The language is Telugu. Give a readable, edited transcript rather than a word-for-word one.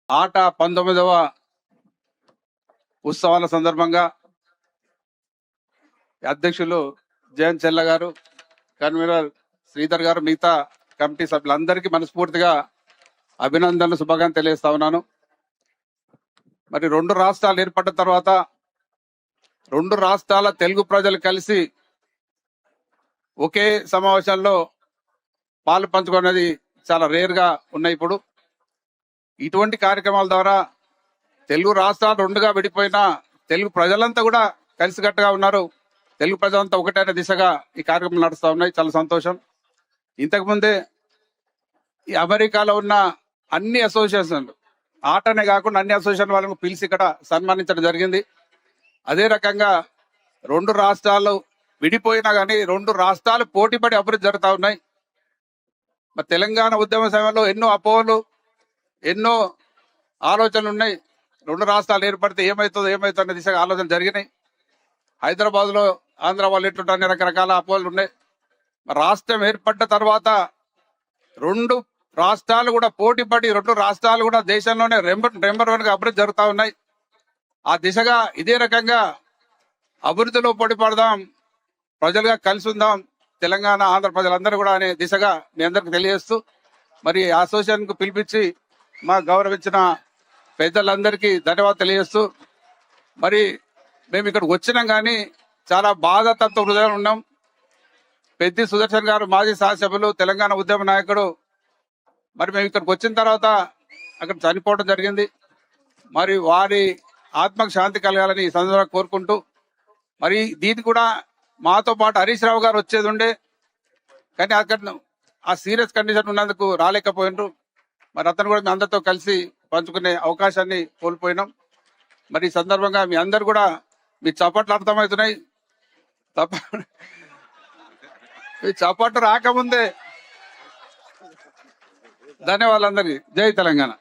ఆట 19వ ఉత్సవాల సందర్భంగా అధ్యక్షులు జయంత్ చెల్ల గారు, కన్వీనర్ శ్రీధర్ గారు, మిగతా కమిటీ సభ్యులందరికీ మనస్ఫూర్తిగా అభినందనలు, శుభాకాంక్షలు తెలియజేస్తా ఉన్నాను. మరి 2 రాష్ట్రాలు ఏర్పడిన తర్వాత 2 రాష్ట్రాల తెలుగు ప్రజలు కలిసి ఒకే సమావేశంలో పాలు పంచుకునేది చాలా రేర్గా ఉన్నాయి. ఇప్పుడు ఇటువంటి కార్యక్రమాల ద్వారా తెలుగు రాష్ట్రాలు 2గా విడిపోయిన తెలుగు ప్రజలంతా కూడా కలిసికట్టుగా ఉన్నారు. తెలుగు ప్రజలంతా ఒకటైన దిశగా ఈ కార్యక్రమం నడుస్తూ ఉన్నాయి. చాలా సంతోషం. ఇంతకుముందే ఈ అమెరికాలో ఉన్న అన్ని అసోసియేషన్లు, ఆటనే కాకుండా అన్ని అసోసియేషన్ వాళ్ళకు పిలిచి ఇక్కడ సన్మానించడం జరిగింది. అదే రకంగా 2 రాష్ట్రాలు విడిపోయినా కానీ 2 రాష్ట్రాలు పోటీపడి అభివృద్ధి జరుగుతూ ఉన్నాయి. మరి తెలంగాణ ఉద్యమ సమయంలో ఎన్నో అపోహలు, ఎన్నో ఆలోచనలు ఉన్నాయి. 2 రాష్ట్రాలు ఏర్పడితే ఏమవుతుందో అనే దిశగా ఆలోచనలు జరిగినాయి. హైదరాబాద్ లో ఆంధ్ర వాళ్ళు ఎట్లుంటారని రకరకాల అపోహలు ఉన్నాయి. రాష్ట్రం ఏర్పడ్డ తర్వాత 2 రాష్ట్రాలు కూడా పోటీపడి 2 రాష్ట్రాలు కూడా దేశంలోనే నెంబర్ 1గా అభివృద్ధి జరుగుతూ ఉన్నాయి. ఆ దిశగా ఇదే రకంగా అభివృద్ధిలో పోటీపడదాం, ప్రజలుగా కలిసి ఉందాం, తెలంగాణ ఆంధ్ర ప్రజలందరూ కూడా అనే దిశగా మీ అందరికి తెలియజేస్తూ, మరి అసోసియేషన్ కు పిలిపించి మా గౌరవించిన పెద్దలందరికీ ధన్యవాదాలు తెలియజేస్తూ, మరి మేము ఇక్కడికి వచ్చినాం కానీ చాలా బాధాతత్వ హృదయం ఉన్నాం. పెద్ది సుదర్శన్ గారు మాజీ శాసనసభ్యులు, తెలంగాణ ఉద్యమ నాయకుడు, మరి మేము ఇక్కడికి వచ్చిన తర్వాత అక్కడ చనిపోవడం జరిగింది. మరి వారి ఆత్మకు శాంతి కలగాలని ఈ సందర్భంగా కోరుకుంటూ, మరి దీనికి కూడా మాతో పాటు హరీష్ రావు గారు వచ్చేది ఉండే, కానీ అక్కడ ఆ సీరియస్ కండిషన్ ఉన్నందుకు రాలేకపోయినారు. మరి అతను కూడా మీ అందరితో కలిసి పంచుకునే అవకాశాన్ని కోల్పోయినాం. మరి ఈ సందర్భంగా మీ అందరు కూడా మీ చప్పట్లు అర్థమవుతున్నాయి. మీ చప్పట్లు రాకముందే ధన్యవాదాలు అందరికీ. జై తెలంగాణ.